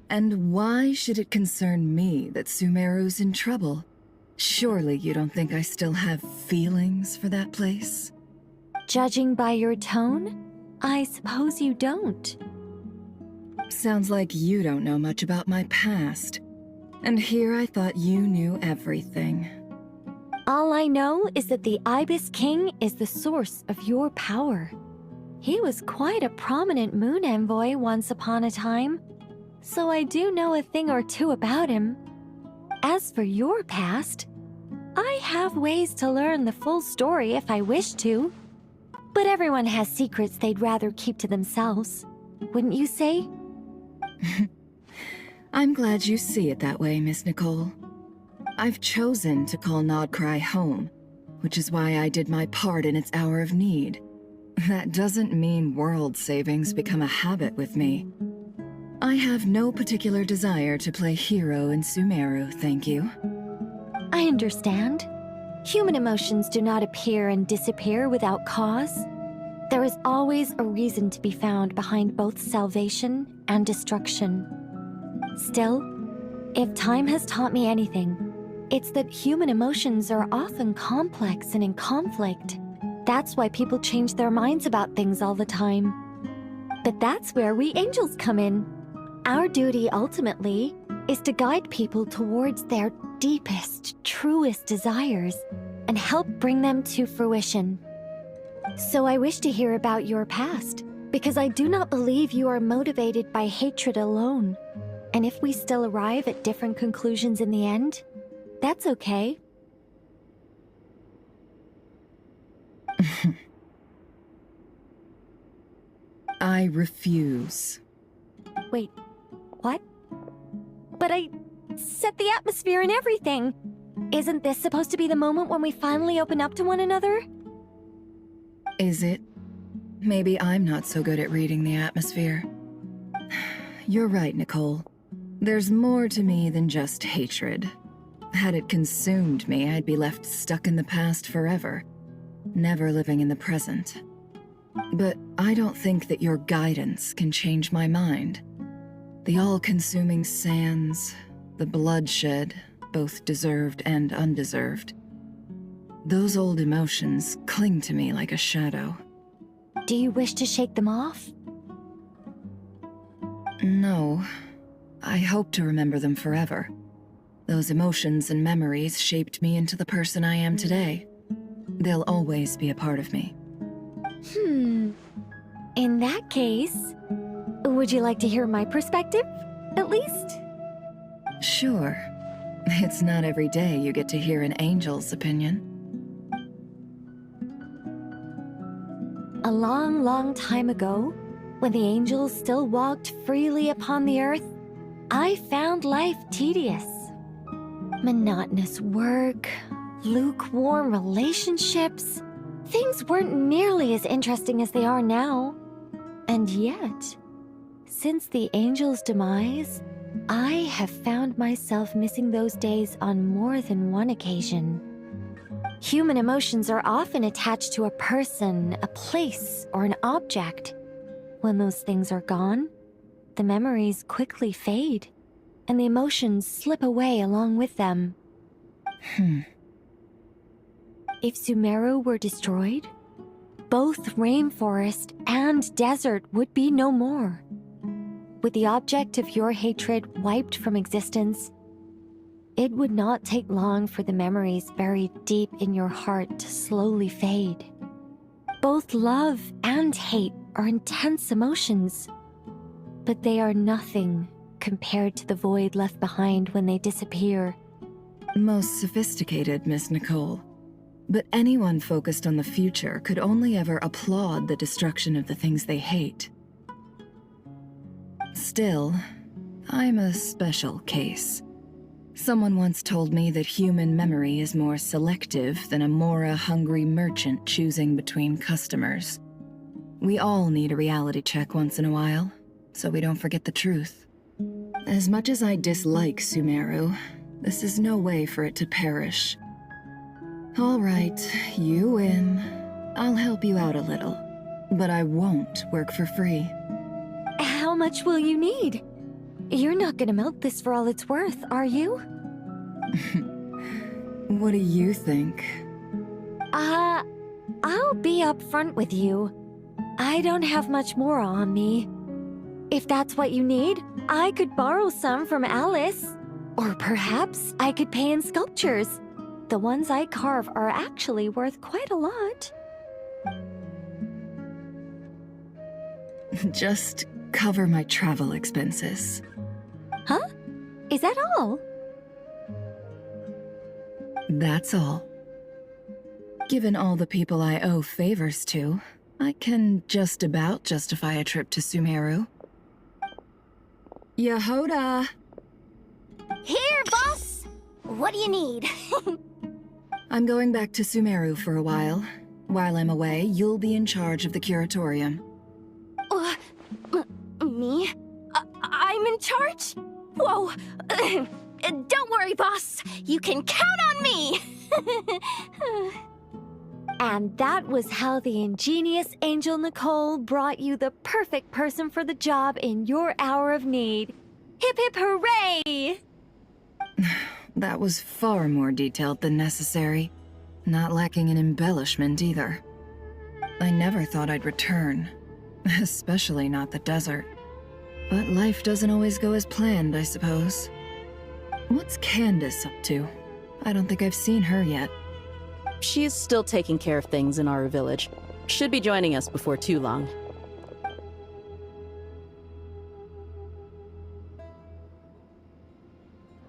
And why should it concern me that Sumeru's in trouble? Surely you don't think I still have feelings for that place? Judging by your tone, I suppose you don't. Sounds like you don't know much about my past. And here I thought you knew everything. All I know is that the Ibis King is the source of your power. He was quite a prominent moon envoy once upon a time, so I do know a thing or two about him. As for your past, I have ways to learn the full story if I wish to. But everyone has secrets they'd rather keep to themselves, wouldn't you say? I'm glad you see it that way, Miss Nicole. I've chosen to call Nodcry home, which is why I did my part in its hour of need. That doesn't mean world savings become a habit with me. I have no particular desire to play hero in Sumeru, thank you. I understand. Human emotions do not appear and disappear without cause. There is always a reason to be found behind both salvation and destruction. Still, if time has taught me anything, it's that human emotions are often complex and in conflict. That's why people change their minds about things all the time. But that's where we angels come in. Our duty ultimately is to guide people towards their deepest, truest desires and help bring them to fruition. So I wish to hear about your past, because I do not believe you are motivated by hatred alone. And if we still arrive at different conclusions in the end, that's okay. I refuse. Wait, what? But I set the atmosphere and everything. Isn't this supposed to be the moment when we finally open up to one another? Is it? Maybe I'm not so good at reading the atmosphere. You're right, Nicole. There's more to me than just hatred. Had it consumed me, I'd be left stuck in the past forever, never living in the present. But I don't think that your guidance can change my mind. The all-consuming sands, the bloodshed, both deserved and undeserved. Those old emotions cling to me like a shadow. Do you wish to shake them off? No. I hope to remember them forever. Those emotions and memories shaped me into the person I am today. They'll always be a part of me. In that case, would you like to hear my perspective, at least? Sure. It's not every day you get to hear an angel's opinion. A long, long time ago, when the angels still walked freely upon the earth, I found life tedious. Monotonous work, lukewarm relationships. Things weren't nearly as interesting as they are now. And yet, since the angel's demise, I have found myself missing those days on more than one occasion. Human emotions are often attached to a person, a place, or an object. When those things are gone, the memories quickly fade, and the emotions slip away along with them. If Sumeru were destroyed, both rainforest and desert would be no more. With the object of your hatred wiped from existence, it would not take long for the memories buried deep in your heart to slowly fade. Both love and hate are intense emotions, but they are nothing compared to the void left behind when they disappear. Most sophisticated, Miss Nicole. But anyone focused on the future could only ever applaud the destruction of the things they hate. Still, I'm a special case. Someone once told me that human memory is more selective than a Mora-hungry merchant choosing between customers. We all need a reality check once in a while, so we don't forget the truth. As much as I dislike Sumeru, this is no way for it to perish. All right, you win. I'll help you out a little, but I won't work for free. How much will you need? You're not gonna milk this for all it's worth, are you? What do you think? I'll be upfront with you. I don't have much more on me. If that's what you need, I could borrow some from Alice. Or perhaps I could pay in sculptures. The ones I carve are actually worth quite a lot. Just cover my travel expenses. Huh? Is that all? That's all. Given all the people I owe favors to, I can just about justify a trip to Sumeru. Yehoda! Here, boss! What do you need? I'm going back to Sumeru for a while. While I'm away, you'll be in charge of the curatorium. Me? I'm in charge? Whoa! Don't worry, boss. You can count on me! And that was how the ingenious Angel Nicole brought you the perfect person for the job in your hour of need. Hip hip hooray! That was far more detailed than necessary. Not lacking in embellishment either. I never thought I'd return. Especially not the desert. But life doesn't always go as planned, I suppose. What's Candace up to? I don't think I've seen her yet. She's still taking care of things in our village. Should be joining us before too long.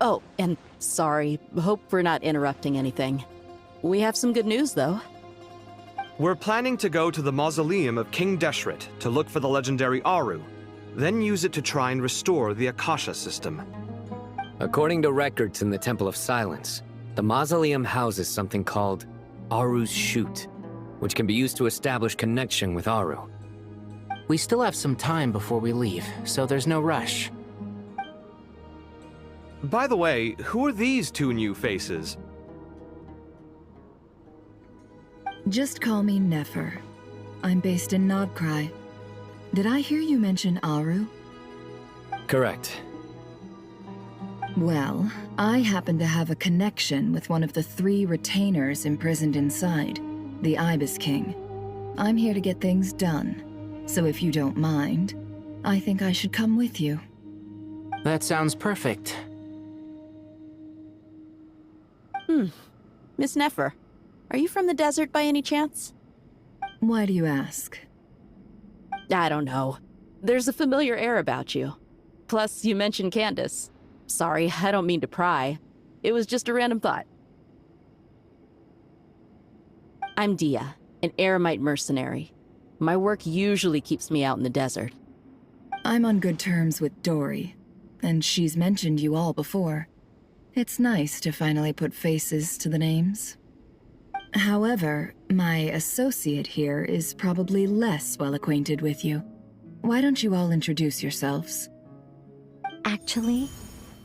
Oh, and sorry. Hope we're not interrupting anything. We have some good news, though. We're planning to go to the mausoleum of King Deshret to look for the legendary Aru, then use it to try and restore the Akasha system. According to records in the Temple of Silence, the mausoleum houses something called Aru's Chute, which can be used to establish connection with Aru. We still have some time before we leave, so there's no rush. By the way, who are these two new faces? Just call me Nefer. I'm based in Nobcry. Did I hear you mention Aru? Correct. Well, I happen to have a connection with one of the 3 retainers imprisoned inside, the Ibis King. I'm here to get things done, so if you don't mind, I think I should come with you. That sounds perfect. Miss Nefer, are you from the desert by any chance? Why do you ask? I don't know. There's a familiar air about you. Plus, you mentioned Candace. Sorry, I don't mean to pry. It was just a random thought. I'm Dia, an eremite mercenary. My work usually keeps me out in the desert. I'm on good terms with Dory, and she's mentioned you all before. It's nice to finally put faces to the names. However, my associate here is probably less well acquainted with you. Why don't you all introduce yourselves? Actually,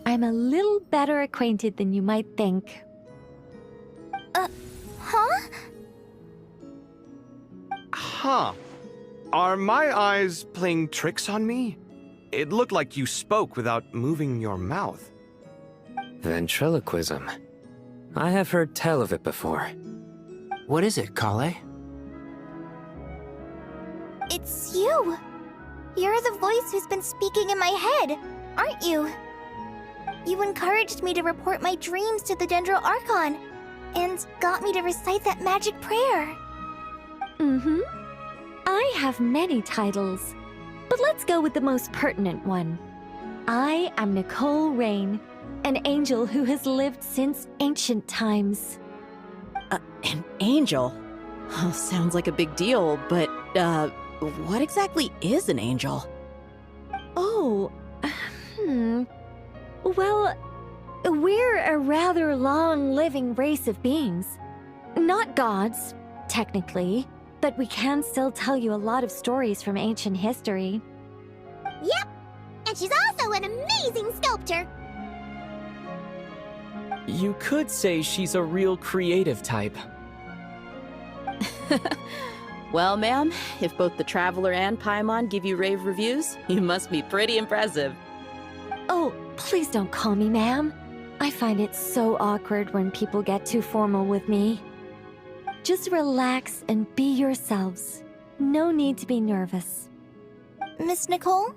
I'm a little better acquainted than you might think. Huh? Huh. Are my eyes playing tricks on me? It looked like you spoke without moving your mouth. Ventriloquism. I have heard tell of it before. What is it, Kale? It's you! You're the voice who's been speaking in my head, aren't you? You encouraged me to report my dreams to the Dendro Archon, and got me to recite that magic prayer. Mm-hmm. I have many titles, but let's go with the most pertinent one. I am Nicole Rain, an angel who has lived since ancient times. An angel? Oh, sounds like a big deal, but, what exactly is an angel? Oh, Well, we're a rather long-living race of beings. Not gods, technically, but we can still tell you a lot of stories from ancient history. Yep! And she's also an amazing sculptor! You could say she's a real creative type. Well, ma'am, if both the Traveler and Paimon give you rave reviews, you must be pretty impressive. Oh, please don't call me ma'am. I find it so awkward when people get too formal with me. Just relax and be yourselves. No need to be nervous. Miss Nicole,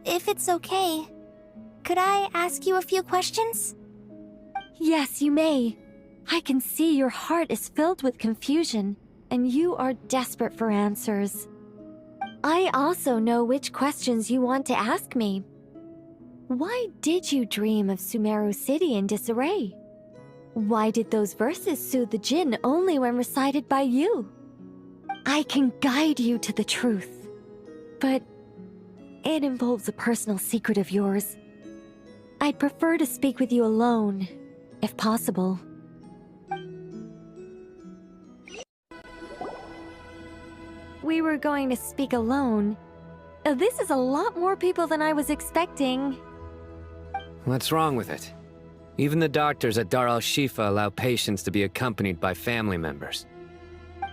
if it's okay, could I ask you a few questions? Yes, you may. I can see your heart is filled with confusion, and you are desperate for answers. I also know which questions you want to ask me. Why did you dream of Sumeru City in disarray? Why did those verses soothe the djinn only when recited by you? I can guide you to the truth, but it involves a personal secret of yours. I'd prefer to speak with you alone, if possible. We were going to speak alone. This is a lot more people than I was expecting. What's wrong with it? Even the doctors at Dar al-Shifa allow patients to be accompanied by family members.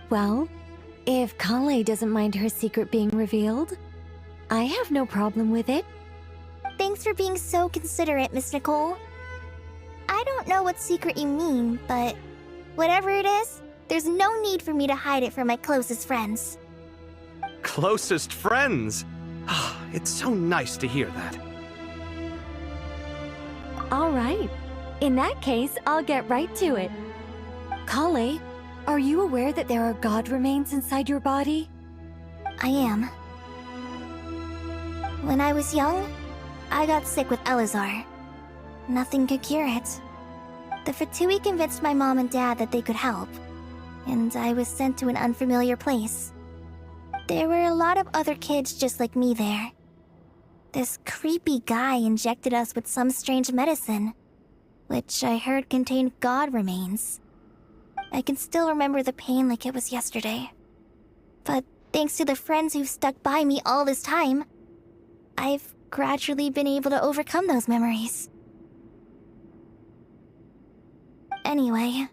Well, if Kale doesn't mind her secret being revealed, I have no problem with it. Thanks for being so considerate, Miss Nicole. I don't know what secret you mean, but whatever it is, there's no need for me to hide it from my closest friends. Closest friends? It's so nice to hear that. All right. In that case, I'll get right to it. Kale, are you aware that there are god remains inside your body? I am. When I was young, I got sick with Elazar. Nothing could cure it. The Fatui convinced my mom and dad that they could help, and I was sent to an unfamiliar place. There were a lot of other kids just like me there. This creepy guy injected us with some strange medicine, which I heard contained god remains. I can still remember the pain like it was yesterday. But thanks to the friends who've stuck by me all this time, I've gradually been able to overcome those memories. Anyway,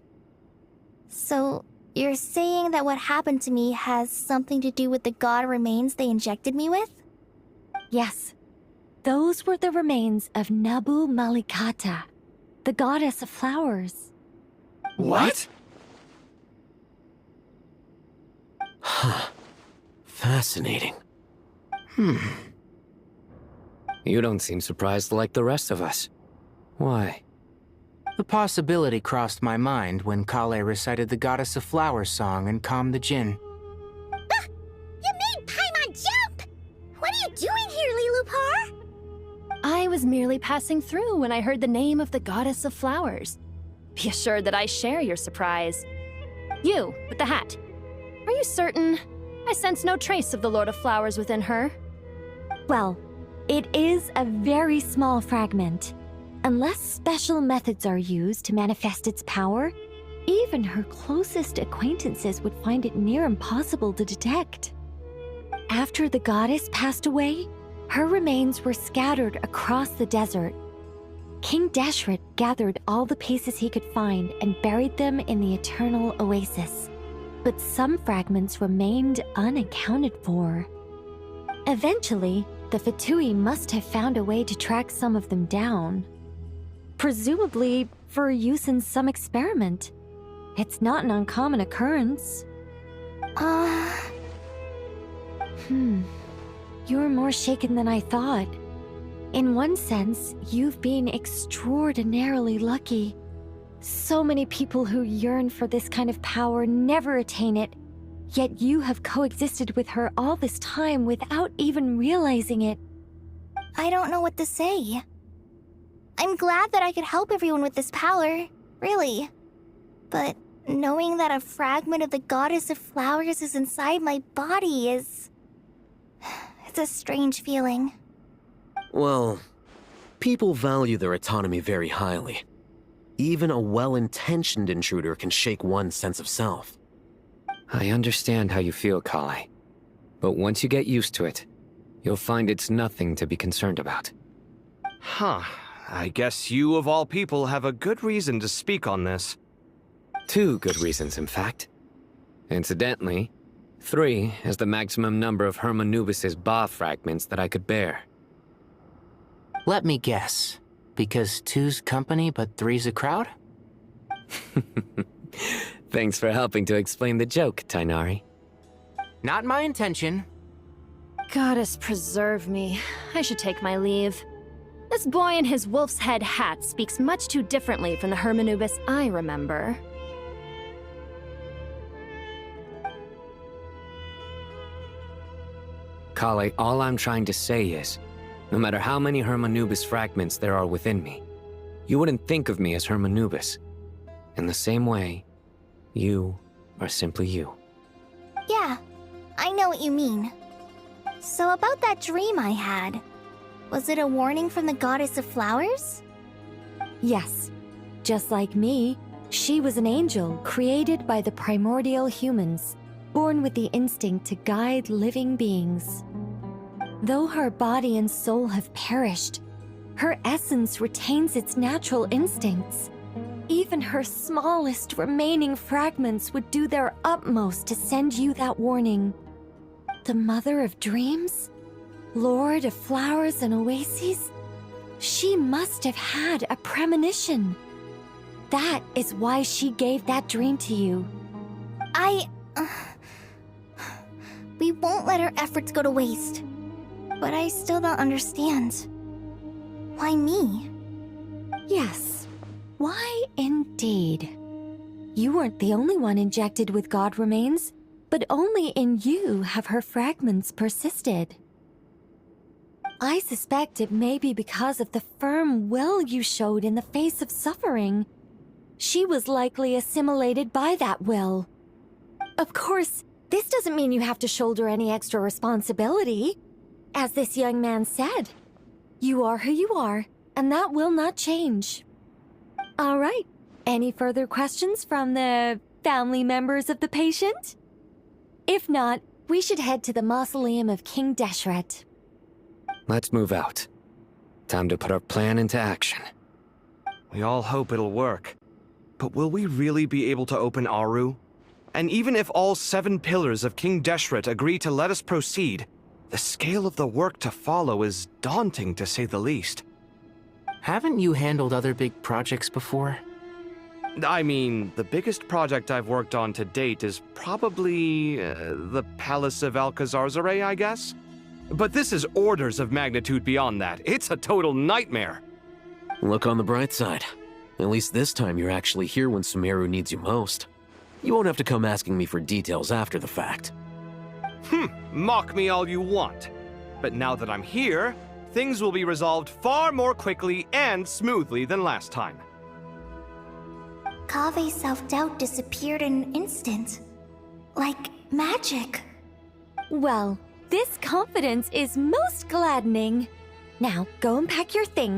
so you're saying that what happened to me has something to do with the god remains they injected me with? Yes. Those were the remains of Nabu Malikata, the goddess of flowers. What? Huh. Fascinating. You don't seem surprised like the rest of us. Why? The possibility crossed my mind when Kale recited the Goddess of Flowers song and calmed the djinn. You made Paimon jump! What are you doing here, Lilupar? I was merely passing through when I heard the name of the Goddess of Flowers. Be assured that I share your surprise. You, with the hat. Are you certain? I sense no trace of the Lord of Flowers within her. Well, it is a very small fragment. Unless special methods are used to manifest its power, even her closest acquaintances would find it near impossible to detect. After the goddess passed away, her remains were scattered across the desert. King Deshret gathered all the pieces he could find and buried them in the eternal oasis. But some fragments remained unaccounted for. Eventually, the Fatui must have found a way to track some of them down. Presumably for use in some experiment. It's not an uncommon occurrence. You're more shaken than I thought. In one sense, you've been extraordinarily lucky. So many people who yearn for this kind of power never attain it, yet you have coexisted with her all this time without even realizing it. I don't know what to say. I'm glad that I could help everyone with this power, really. But knowing that a fragment of the Goddess of Flowers is inside my body is... it's a strange feeling. Well, people value their autonomy very highly. Even a well-intentioned intruder can shake one's sense of self. I understand how you feel, Kale. But once you get used to it, you'll find it's nothing to be concerned about. Huh. I guess you, of all people, have a good reason to speak on this. 2 good reasons, in fact. Incidentally, 3 is the maximum number of Hermanubis' Ba fragments that I could bear. Let me guess. Because two's company, but three's a crowd? Thanks for helping to explain the joke, Tainari. Not my intention. Goddess preserve me. I should take my leave. This boy in his wolf's head hat speaks much too differently from the Hermanubis I remember. Kale, all I'm trying to say is, no matter how many Hermanubis fragments there are within me, you wouldn't think of me as Hermanubis. In the same way, you are simply you. Yeah, I know what you mean. So about that dream I had, was it a warning from the Goddess of Flowers? Yes. Just like me, she was an angel created by the primordial humans, born with the instinct to guide living beings. Though her body and soul have perished, her essence retains its natural instincts. Even her smallest remaining fragments would do their utmost to send you that warning. The Mother of Dreams? Lord of Flowers and Oases? She must have had a premonition. That is why she gave that dream to you. We won't let our efforts go to waste. But I still don't understand. Why me? Yes. Why indeed? You weren't the only one injected with God remains, but only in you have her fragments persisted. I suspect it may be because of the firm will you showed in the face of suffering. She was likely assimilated by that will. Of course, this doesn't mean you have to shoulder any extra responsibility. As this young man said, you are who you are, and that will not change. All right. Any further questions from the family members of the patient? If not, we should head to the mausoleum of King Deshret. Let's move out. Time to put our plan into action. We all hope it'll work. But will we really be able to open Aru? And even if all 7 pillars of King Deshret agree to let us proceed, the scale of the work to follow is daunting, to say the least. Haven't you handled other big projects before? I mean, the biggest project I've worked on to date is probably the Palace of Alcazarzaray, I guess? But this is orders of magnitude beyond that. It's a total nightmare. Look on the bright side. At least this time you're actually here when Sumeru needs you most. You won't have to come asking me for details after the fact. Mock me all you want. But now that I'm here, things will be resolved far more quickly and smoothly than last time. Kave's self-doubt disappeared in an instant. Like magic. Well, this confidence is most gladdening. Now, go and pack your things.